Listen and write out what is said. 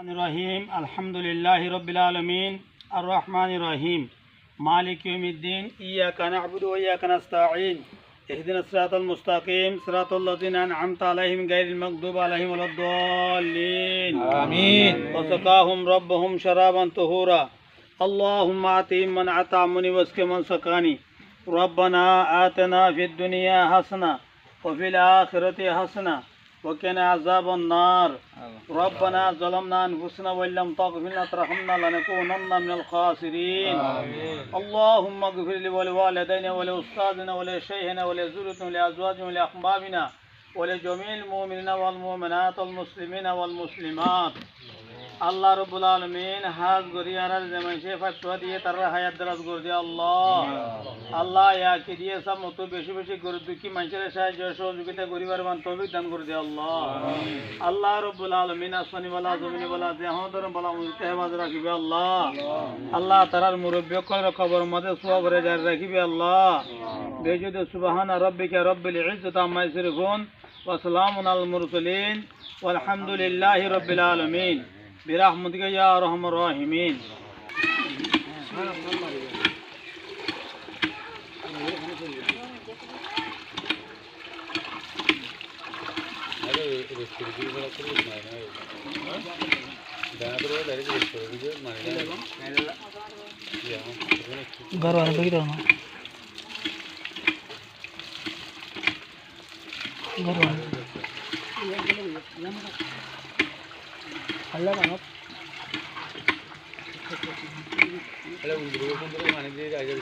الرحيم الحمد لله رب العالمين الرحمن الرحيم مالك يوم الدين إياك نعبد وإياك نستعين اهدنا الصراط المستقيم صراط الذين أنعمت عليهم غير المغضوب عليهم ولا الضالين آمين وسقاهم ربهم شرابا طهورا اللهم آتهم من أطعمني واسق من سقاني ربنا آتنا في الدنيا حسنة وفي الآخرة حسنة وقنا عذاب النار ربنا ظلمنا أنفسنا وإن لم تغفر لنا وترحمنا لنكونن من الخاسرين اللهم اغفر لي ولوالدينا ولأستاذنا ولشيخنا ولذريتنا ولأزواجنا ولأحبابنا ولجميع المؤمنين والمؤمنات والمسلمين والمسلمات আল্লাহ রব্বুল আলামিন হাজ গরিয়ারার যেমন শেফা দিয়ে তারা হায়াত দারাজ করে দিয়ে আল্লাহ ইয়াকে দিয়ে সব মতো বেশি বেশি গরিব দুঃখী মানুষের সাহায্য সহযোগিতা গরিবার মান তৌফিক দান করে দিয়ে আল্লাহ রব্বুল আলামিন আসমানি ওয়ালা জমিনি ওয়ালা জাহাদর ওয়ালা মুস্তাহ হেফাজ রাখিবে আল্লাহ তারার মুরব্বি কর কবর মধ্যে সওয়াবরে জারি রাখিবে বেজুদ সুবহানা রাব্বিকা রাব্বিল ইজ্জাতি আম্মা ইয়াসিফুন ওয়া সালামুন আলাল মুরসালিন ওয়ালহামদুলিল্লাহি রাব্বিল আলামিন برحمتك يا ارحم الراحمين Allah banget. Ada undur mana dia aja.